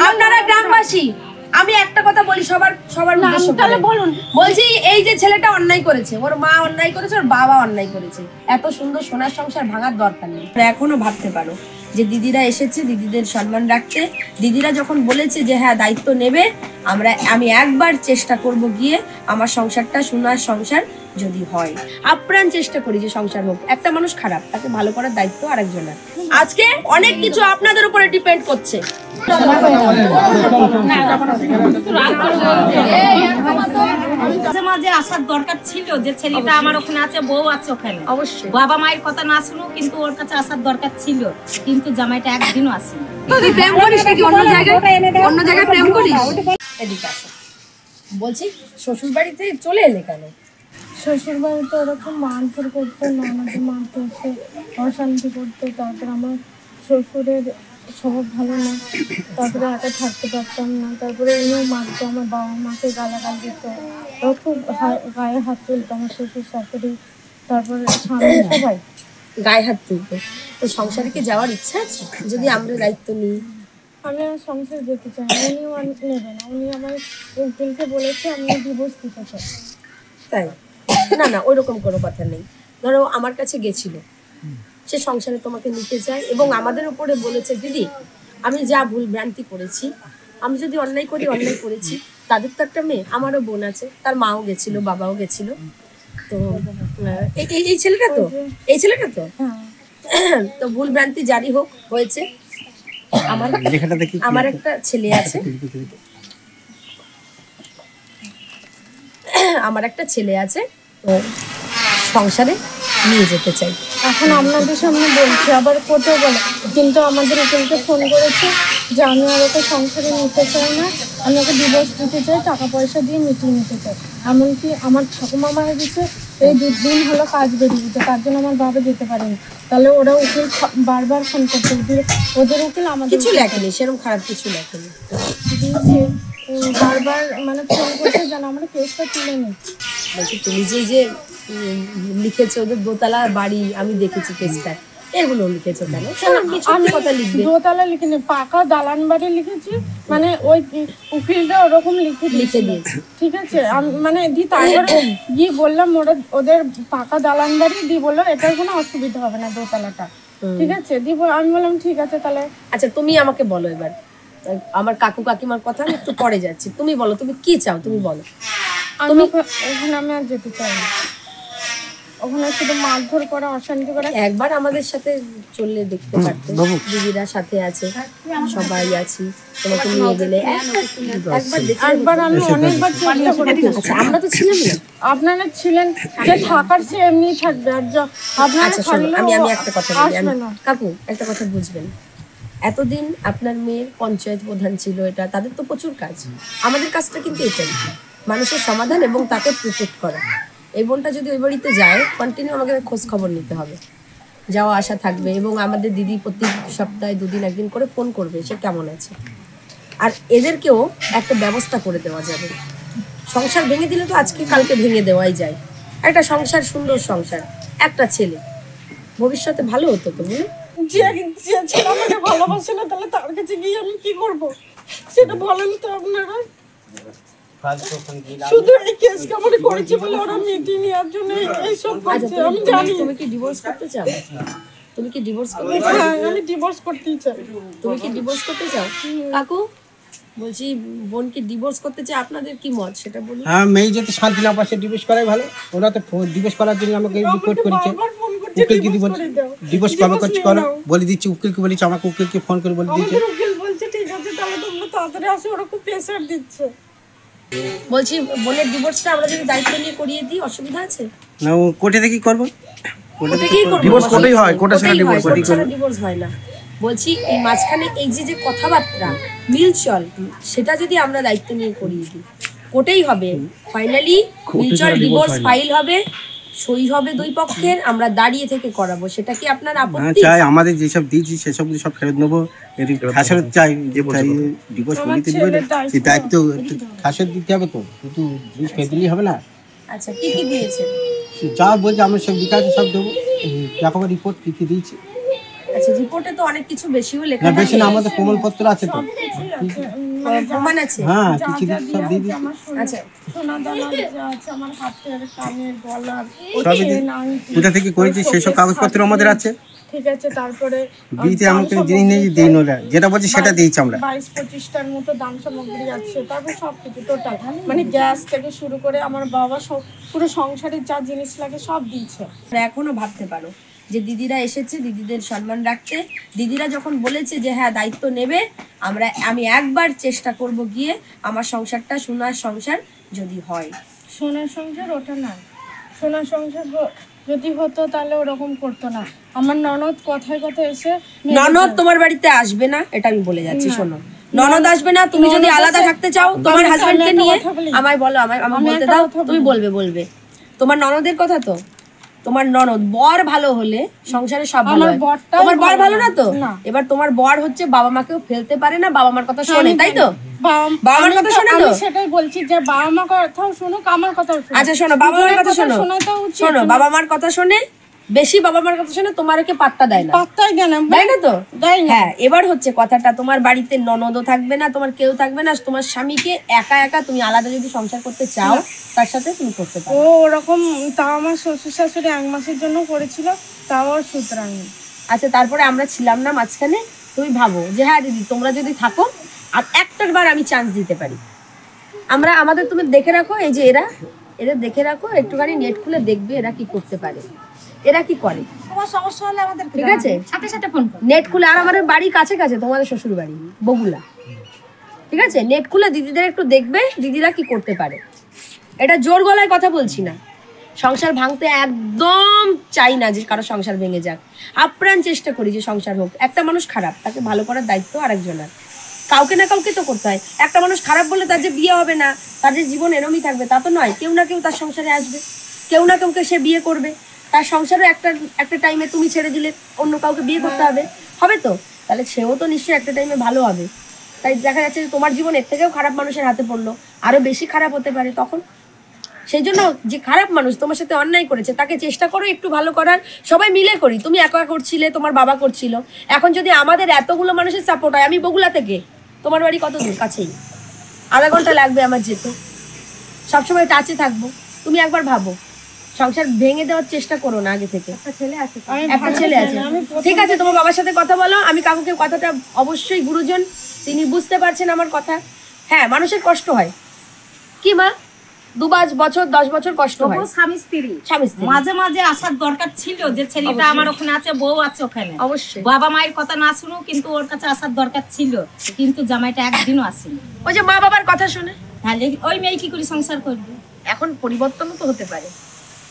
আপনারা গ্রামবাসী, আমি একটা কথা বলি সবার উদ্দেশ্যে বলুন। বলছি এই যে ছেলেটা অন্যায় করেছে, ওর মা অন্যায় করেছে, ওর বাবা অন্যায় করেছে, এত সুন্দর সোনার সংসার ভাঙার দরকার নেই। এখনো ভাবতে পারো যে দিদিরা এসেছে দিদিদের সম্মান রাখতে, দিদিরা যখন বলেছে যে হ্যাঁ দায়িত্ব নেবে, আমি একবার চেষ্টা করব গিয়ে আমার সংসারটা সোনার সংসার যদি হয়, আপ্রাণ চেষ্টা করি যে সংসার হোক। একটা মানুষ খারাপ, তাকে ভালো করার দায়িত্ব আরেকজনের। আজকে অনেক কিছু আপনাদের উপরে ডিপেন্ড করছে। মাঝে আসার দরকার ছিল যে ছেলেটা আমার ওখানে আছে, বউ আছে ওখানে, অবশ্যই বাবা মায়ের কথা না শুনো, কিন্তু ওর কাছে আসার দরকার ছিল, কিন্তু জামাইটা একদিনও আসেনি। প্রেম করিস নাকি অন্য জায়গায় প্রেম করিস? এদিকে আসো। বলছি শ্বশুর বাড়িতে চলে এলে কেন? শ্বশুর বাড়িতে ওরকম মারধর করতো, ননদে মারধর, অশান্তি করতো। তারপর আমার শ্বশুরের স্বভাব ভালো না, তারপরে একা থাকতে পারতাম না। তারপরে উনিও মারতো, আমার বাবা মাকে গালাগাল দিত, ও খুব গায়ে হাত তুলতো আমার শ্বশুর শাশুড়ি, তারপরে স্বামী, সবাই গায়ে হাত তুলতো। তো সংসারে কি যাওয়ার ইচ্ছা আছে যদি আমরা দায়িত্ব নিই? আমি আর সংসারে যেতে চাই না, উনিও নেবে না। উনি আমার উকিলকে বলেছে আমি ডিভোর্স দিতে চাই। তাই না, না ওইরকম কোনো কথা নেই। ধরো আমার কাছে গেছিল, সে সংসারে তোমাকে নিতে চায় এবং আমাদের উপরে বলেছে দিদি আমি যা ভুল ভ্রান্তি করেছি, আমি যদি অন্যায় করেছি, তাদের তো একটা মেয়ে, আমারও বোন আছে, তার মাও গেছিল, বাবাও গেছিল। তো এই ছেলেটা তো তো ভুল ভ্রান্তি জারি হোক হয়েছে। আমার একটা ছেলে আছে, তো সংসারে নিয়ে যেতে চাই। এখন আপনাদের সামনে বলছি, আবার কোর্টেও বলে, কিন্তু আমাদের উকিলকে ফোন করেছে যে আমি আর ওকে সংসারে নিতে চাই না, আমি ওকে ডিভোর্স দিতে চাই, টাকা পয়সা দিয়ে মিটিয়ে নিতে চাই। এমনকি আমার ঠাকুমা মারা গেছে, এই 2 দিন হলো কাজ বেরিয়ে গেছে, তার জন্য আমার বাবা যেতে পারেনি। তাহলে ওরা উকিল বারবার ফোন করতে, ওদের উকিল আমাদের কিছু লেখেনি, সেরকম খারাপ কিছু লেখেনি, বারবার মানে ফোন করতে যেন আমরা কেসটা তুলে নিই। বলছি তুমি যে লিখেছো ওদের দোতলা বাড়ি, আমি দেখেছি কেসটা, এগুলো লিখেছো কেন? আমি দোতলা লিখিনি, পাকা দালান বাড়ি লিখেছি, মানে ওই উকিলটা ওরকম লিখে দিয়েছে। ঠিক আছে, আমি মানে তারপরে গিয়ে বললাম ওদের পাকা দালান বাড়ি, দিয়ে বললো এটার কোনো অসুবিধা হবে না দোতলাটা, ঠিক আছে। দিয়ে আমি বললাম ঠিক আছে তাহলে। আচ্ছা তুমি আমাকে বলো এবার, আমার কাকু কাকিমার কথা আমি একটু পরে যাচ্ছি, তুমি বলো তুমি কি চাও, তুমি বলো। ওখানে আমি আর যেতে চাই না, ওখানে শুধু মারধর করা, অশান্তি করা। একবার আমাদের সাথে চললে দেখতে পারতে, দিদিরা সাথে আছে, সবাই আছি, তোমাকে নিয়ে গেলে একবার আমি অনেকবার চেষ্টা করেছি। আচ্ছা আমরা তো ছিলাম না, আপনারা ছিলেন, যে থাকার সে এমনি থাকবে, আর আপনারা থাকলে আমি একটা কথা বলি, কাকু একটা কথা বুঝবেন, এতদিন আপনার মেয়ের পঞ্চায়েত প্রধান ছিল, এটা তাদের তো প্রচুর কাজ, আমাদের কাজটা কিন্তু এটাই মানুষের সমাধান এবং তাকে প্রোটেক্ট করা। এই বোনটা যদি ওই বাড়িতে যায়, কন্টিনিউ আমাকে খোঁজ খবর নিতে হবে, যাওয়া আসা থাকবে, এবং আমাদের দিদি প্রতি সপ্তাহে 2 দিন 1 দিন করে ফোন করবে সে কেমন আছে। আর এদেরকেও একটা ব্যবস্থা করে দেওয়া যাবে, সংসার ভেঙে দিলে তো আজকে কালকে ভেঙে দেওয়াই যায়, একটা সংসার, সুন্দর সংসার, একটা ছেলে, ভবিষ্যতে ভালো হতো তো বলুন। যে ছেলে আমাকে ভালোবাসে না, তাহলে তার কাছে গিয়ে আমি কি করবো সেটা বলেন তো আপনারা। শুধু এই কেসটা আমাকে করেছে বলে ওরা মিটিং নেওয়ার জন্য এইসব করছে, আমি জানি। তুমি কি ডিভোর্স করতে চাও? তুমি কি ডিভোর্স করতে চাও? হ্যাঁ আমি ডিভোর্স করতেই চাই। তুমি কি ডিভোর্স করতে চাও? কাকু বলছি বোন কি ডিভোর্স করতে চায়, আপনাদের কি মত সেটা বলুন। হ্যাঁ, মেয়ে যদি শান্তি না পাচ্ছে ডিভোর্স করাই ভালো। ওরা তো ডিভোর্স করার জন্য আমাকে রিপোর্ট করেছে, উকিলকে ডিভোর্স কবে করছে করো বলে দিচ্ছি, উকিলকে বলেছি, আমাকে উকিলকে ফোন করে বলে দিয়েছে। উকিল বলছে ঠিক আছে তাহলে তোমরা তাড়াতাড়ি আসো, ওরা খুব প্রেসার দিচ্ছে। বলছি বোনের ডিভোর্সটা আমরা যদি দায়িত্ব নিয়ে করিয়ে দিই অসুবিধা আছে? না কোর্টে থেকে করবো, ডিভোর্স কোর্টেই হয়, কোর্টে ছাড়া ডিভোর্স হয় না। বলছি এই মাঝখানে এই যে কথাবার্তা মিলচল, সেটা যদি আমরা দায়িত্ব নিয়ে করিয়ে দিই, কোর্টেই হবে ফাইনালি, মিলচল ডিভোর্স ফাইল হবে, সই হবে 2 পক্ষের, আমরা দাঁড়িয়ে থেকে করাবো, সেটা কি আপনার আপত্তি? চাই আমাদের যেসব দিয়েছি সেসব সব ফেরত নেবো, খাসরত চাই, যে ডিভোর্স করিতে দিবে সেই দায়িত্ব খাসরত দিতে হবে, তো শুধু জিনিস ফেরত দিলেই হবে না। আচ্ছা কি দিয়েছে? যা বলছে আমরা সব লিখা আছে সব দেবো, দেখো রিপোর্ট কি দিয়েছি। আচ্ছা রিপোর্টে তো অনেক কিছু বেশিও লেখা না থাকে। বেশি না, আমাদের প্রমাণপত্র আছে তো। প্রমাণ আছে। হ্যাঁ কিছু সব দিয়ে দিচ্ছি। আচ্ছা সোনা দানা যা আছে আমার হাতের কানের গলার সবই কোথা থেকে করেছি সেসব কাগজপত্র আমাদের আছে। ঠিক আছে। তারপরে বিয়েতে এমন কোনো জিনিস নেই যে দিই নোলা, যেটা বলছি সেটা দিয়েছি আমরা। 22-25টার মতো দাম সামগ্রী আছে, তারপর সবকিছু টোটাল মানে গ্যাস থেকে শুরু করে আমার বাবা সব পুরো সংসারের যা জিনিস লাগে সব দিয়েছে। এখনো ভাবতে পারো যে দিদিরা এসেছে দিদিদের সম্মান রাখতে, দিদিরা যখন বলেছে যে হ্যাঁ দায়িত্ব নেবে, আমি একবার চেষ্টা করব গিয়ে আমার সংসারটা সোনার সংসার যদি হয়। সোনার সংসার ওটা না, সোনার সংসার যদি হতো তাহলে ওরকম করতো না। আমার ননদ কথায় কথায় এসে ননদ তোমার বাড়িতে আসবে না, এটা আমি বলে যাচ্ছি। শোনো, ননদ আসবে না। তুমি যদি আলাদা থাকতে চাও তোমার হাজবেন্ডকে নিয়ে আমায় বলো, আমায় বলতে দাও, তুমি বলবে। তোমার ননদের কথা তো, তোমার ননদ বর ভালো হলে সংসারে সব ভালো হয়। তোমার বর ভালো না তো, এবার তোমার বর হচ্ছে বাবা মাকেও ফেলতে পারে না, বাবা মার কথা শোনে, তাই তো? বাবা মার কথা শোনে তো, সেটাই বলছি যে বাবা মা কথাও শুনুক, আমার কথাও শুনুক। আচ্ছা শোনো, বাবা মার কথা শোনো, বাবা মার কথা শোনে, বেশি বাবা মার কথা শোনে, তোমারকে পাত্তা দেয় না, পাত্তাই দেয় না, তাই না তো? হ্যাঁ, এবার হচ্ছে কথাটা, তোমার বাড়িতে ননদও থাকবে না, তোমার কেউ থাকবে না, তোমার স্বামীকে একা একা তুমি আলাদা যদি সংসার করতে চাও তার সাথে তুমি করতে পারো। ও ওরকম তাও আমার শ্বশুর শাশুড়ি 1 মাসের জন্য করেছিল, তাও আর সুতরাং। আচ্ছা তারপরে আমরা ছিলাম না মাঝখানে, তুমি ভাবো যে হ্যাঁ দিদি তোমরা যদি থাকো আর একটার বার আমি চান্স দিতে পারি, আমাদের তুমি দেখে রাখো, এই যে এরা দেখে রাখো, একটুখানি নেট খুলে দেখবে এরা কি করতে পারে, এরা কি করে। তোমার সমস্যা হলে আমাদের ঠিক আছে, সাথে সাথে ফোন করো। নেট খুলে, আর আমাদের বাড়ি কাছে কাছে, তোমাদের শ্বশুর বাড়ি বগুলা, ঠিক আছে, নেট খুলে দিদিদের একটু দেখবে দিদিরা কি করতে পারে। এটা জোর গলায় কথা বলছি না, সংসার ভাঙতে একদম চাই না যে কারো সংসার ভেঙে যাক, আপ্রাণ চেষ্টা করি যে সংসার হোক। একটা মানুষ খারাপ, তাকে ভালো করার দায়িত্ব আরেকজনের, কাউকে না কাউকে তো করতে হয়। একটা মানুষ খারাপ বলে তার যে বিয়ে হবে না, তার যে জীবন এরমই থাকবে তা তো নয়। কেউ না কেউ তার সংসারে আসবে, কেউ না কেউকে সে বিয়ে করবে, তার সংসারে একটা টাইমে তুমি ছেড়ে দিলে অন্য কাউকে বিয়ে করতে হবে তো, তাহলে সেও তো নিশ্চয়ই একটা টাইমে ভালো হবে। তাই দেখা যাচ্ছে যে তোমার জীবন এর থেকেও খারাপ মানুষের হাতে পড়লো, আরো বেশি খারাপ হতে পারে তখন। সেই জন্য যে খারাপ মানুষ তোমার সাথে অন্যায় করেছে তাকে চেষ্টা করো একটু ভালো করার, সবাই মিলে করি। তুমি একা করছিলে, তোমার বাবা করছিল, এখন যদি আমাদের এতগুলো মানুষের সাপোর্ট হয়, আমি বগুলা থেকে, তোমার বাড়ি কত দূর, কাছেই, আধা ঘন্টা লাগবে আমার যেতে, সবসময় টাচে থাকবো। তুমি একবার ভাবো, সংসার ভেঙে দেওয়ার চেষ্টা করো না আগে থেকে। একটা ছেলে আছে, ঠিক আছে, তোমার বাবার সাথে কথা বলো। আমি কাকুকে কথাটা অবশ্যই, গুরুজন তিনি বুঝতে পারছেন আমার কথা। হ্যাঁ, মানুষের কষ্ট হয় কি মা, 2 বছর 10 বছর কষ্ট হয়। স্বামী স্ত্রী মাঝে মাঝে আসার দরকার ছিল, যে ছেলেটা আমার ওখানে আছে, বউ আছে ওখানে, অবশ্যই বাবা মায়ের কথা না শুনো, কিন্তু ওর কাছে আসার দরকার ছিল, কিন্তু জামাইটা একদিনও আসেনি। ওই যে মা বাবার কথা শুনে, তাহলে ওই মেয়ে কি করে সংসার করবে? এখন পরিবর্তনও তো হতে পারে,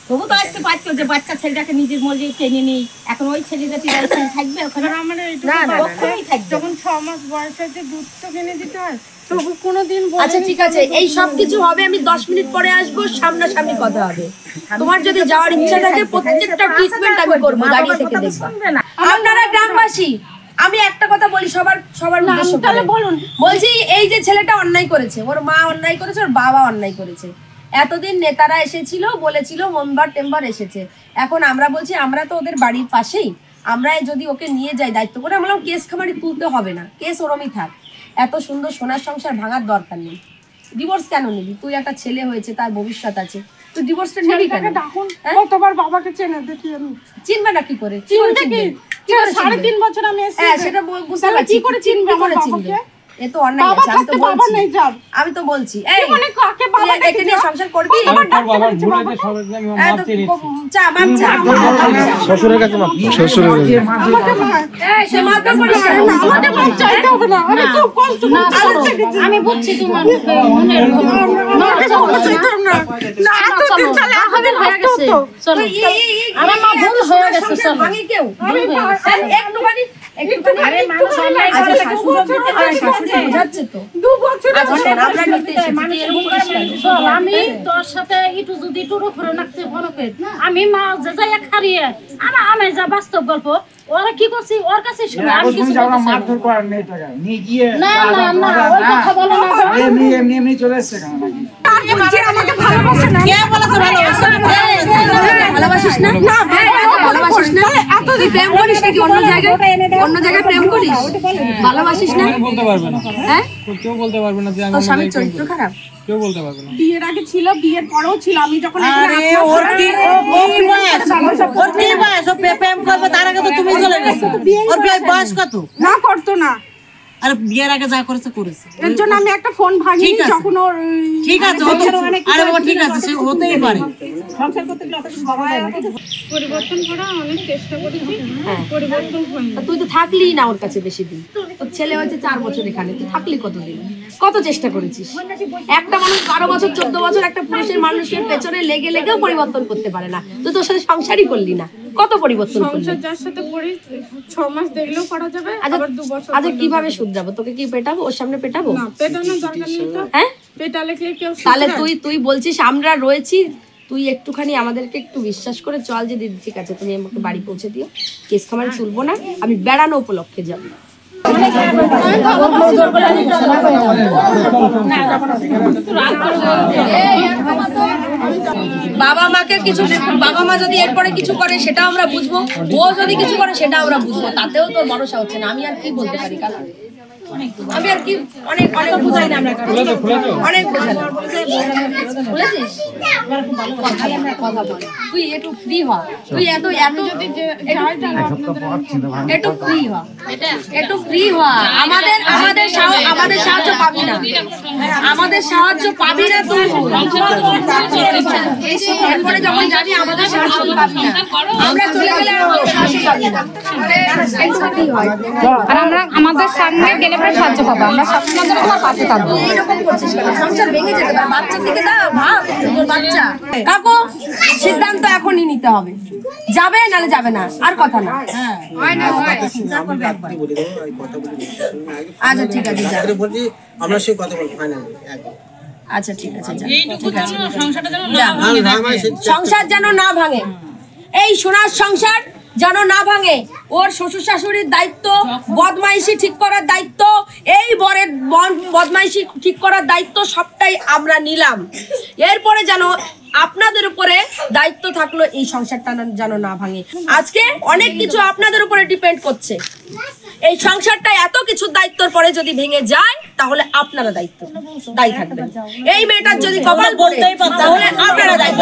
তবু তো আসতে পারতো যে বাচ্চা ছেলেটাকে নিজের মর্জি টেনে নেই। এখন ওই ছেলে জাতি থাকবে ওখানে, যখন 6 মাস বয়স হয়েছে দুধ তো কিনে দিতে হয়, তবু কোনোদিন। আচ্ছা ঠিক আছে, এই সব কিছু হবে, আমি 10 মিনিট পরে আসবো, সামনাসামনি কথা হবে। তোমার যদি যাওয়ার ইচ্ছা থাকে প্রত্যেকটা ট্রিটমেন্ট আমি করবো, দাঁড়িয়ে থেকে দেখবা। আপনারা গ্রামবাসী, আমি একটা কথা বলি সবার উদ্দেশ্য করে বলছি, এই যে ছেলেটা অন্যায় করেছে, ওর মা অন্যায় করেছে, ওর বাবা অন্যায় করেছে, এতদিন নেতারা এসেছিল, বলেছিল মেম্বার টেম্বার এসেছে, এখন আমরা বলছি আমরা তো ওদের বাড়ির পাশেই, আমরা যদি ওকে নিয়ে যাই দায়িত্ব করে, আমরা কেস খামারি তুলতে হবে না, কেস ওরমই থাক, এত সুন্দর সোনার সংসার ভাঙার দরকার নেই। ডিভোর্স কেন নিবি? তুই একটা ছেলে হয়েছে, তার ভবিষ্যৎ আছে, তুই ডিভোর্সটা নিবি কেন? কতবার বাবাকে চেনে দেখি আমি, চিনবে না কি করে? 3.5 বছর আমি এসেছি, হ্যাঁ সেটা বুঝতে পারছি, কি করে চিনবে আমার বাবাকে? এ তো অন্যায় আছে, আমি তো বলছি এই মানে কাকে বাবা একে নিয়ে সংসার করবি? বাবার ভুল হয়েছে, সবার আমি মাপ চেয়ে নিচ্ছি। চা মাপ চা, শ্বশুরের কাছে মাপ, শ্বশুরের কাছে এই সে মাপ তো করিস না, আমাকে মাপ চাইতে হবে না, আমি খুব কষ্ট করছি, আমি বুঝছি তোমার মনের না না এতদিন তাহলে আমাদের হয়ে গেছে। চলো, আমার মা ভুল হয়ে গেছে, চলো ভাঙি কেউ একটুখানি আরে মানুষ অন্যায় করে, শাশুড়ি বোঝাচ্ছে তো 2 বছর আমরা নিতে এসেছি, চল আমি তোর সাথে একটু যদি টুরু ফুরো নাকতে ফরকে, আমি মা যে যাই খারিয়ে আমি যা বাস্তব গল্প, ওরা কি করছি ওর কাছে শুনে আমি কিছু বলতে চাই মারধর করার নেই, টাকা নিয়ে গিয়ে না না না ওই কথা বলো না, এমনি চলে এসছে কেন নাকি? বলছে আমাকে ভালোবাসে না। কে বলেছে ভালোবাসে না? ভালোবাসিস না? ভালোবাসিস না? তুই প্রেম করিস নাকি অন্য জায়গায় প্রেম করিস? ভালোবাসিস না? বলতে পারবে না, হ্যাঁ, কেউ বলতে পারবে না যে আমি তোর স্বামীর চরিত্র খারাপ। কেউ বলতে পারবে না। বিয়ের আগে ছিল, বিয়ের পরেও ছিল। আমি যখন প্রেম করবে তার আগে তো তুমি চলে গেছো। ওর বয়স কত? না করতো না, আর বিয়ের আগে যা করেছে করেছে। এর জন্য আমি একটা ফোন ভাঙিনি যখন ওর। ঠিক আছে, আরে ও ঠিক আছে, সে হতেই পারে। পরিবর্তন করা অনেক চেষ্টা করেছি, পরিবর্তন হয়নি। তুই তো থাকলি না ওর কাছে বেশি দিন। তোর ছেলে হয়েছে 4 বছর এখানে, তুই থাকলি কতদিন? কত চেষ্টা করেছিস? একটা মানুষ 12 বছর 14 বছর একটা পুরুষের মানুষের পেছনে লেগেও পরিবর্তন করতে পারে না। তুই তোর সাথে সংসারই করলি না, কত পরিবর্তন করলি? সংসার যার সাথে করি 6 মাস দেখলেও করা যাবে, আবার 2 বছর। আচ্ছা কিভাবে শুধরাবো? তোকে কি পেটাবো? ওর সামনে পেটাবো? না, পেটানোর দরকার নেই তো। হ্যাঁ, পেটালে কি কেউ? তাহলে তুই বলছিস আমরা রয়েছি, তুই একটুখানি আমাদেরকে একটু বিশ্বাস করে চল যে দিদি ঠিক আছে তুমি আমাকে বাড়ি পৌঁছে দিও, কেস খামারে তুলবো না, আমি বেড়ানো উপলক্ষে যাবো। বাবা মাকে কিছু, বাবা মা যদি এরপরে কিছু করে সেটা আমরা বুঝবো, ও যদি কিছু করে সেটা আমরা বুঝবো, তাতেও তোর ভরসা হচ্ছে না। আমি আর কি বলতে পারি কাল? আমি আর কি অনেক বুঝাই না, আমরা অনেক বুঝাই। বুঝেছিস? তুই একটু ফ্রি হ, তুই একটু ফ্রি হ। আমাদের সাহায্য পাবি না, আমাদের সাহায্য পাবি না তুই। এরপরে যখন যাবি আমাদের সাহায্য পাবি না, আমরা চলে গেলে আমাদের সাহায্য পাবি না। একটু ফ্রি হয়, আর আমরা আমাদের সামনে গেলে পরে সাহায্য পাবো, আমরা সবসময় যেন তোমার পাশে থাকবো। এরকম করছিস কেন? সংসার ভেঙে যেতে পারে, বাচ্চার দিকে দা ভাব, তোর বাচ্চা। কাকু সিদ্ধান্ত এখনই নিতে হবে, যাবে নালে যাবে না, আর কথা না। আচ্ছা ঠিক আছে, যা। আমরা সে কথা বলবো ফাইনালি। আচ্ছা ঠিক আছে, যা। ঠিক আছে, সংসার যেন না ভাঙে, এই সোনার সংসার যেন না ভাঙে। ওর শ্বশুর শাশুড়ির দায়িত্ব, বদমাইশি ঠিক করার দায়িত্ব, এই বরের বদমাইশি ঠিক করার দায়িত্ব সবটাই আমরা নিলাম। এরপরে যেন আপনাদের উপরে দায়িত্ব থাকলো এই সংসারটা যেন না ভাঙে। আজকে অনেক কিছু আপনাদের উপরে ডিপেন্ড করছে। এই সংসারটা এত কিছুর দায়িত্বর পরে যদি ভেঙে যায় তাহলে আপনারা দায়ী থাকবেন। এই মেয়েটার যদি কপাল পড়ে তাহলে আপনারা দায়িত্ব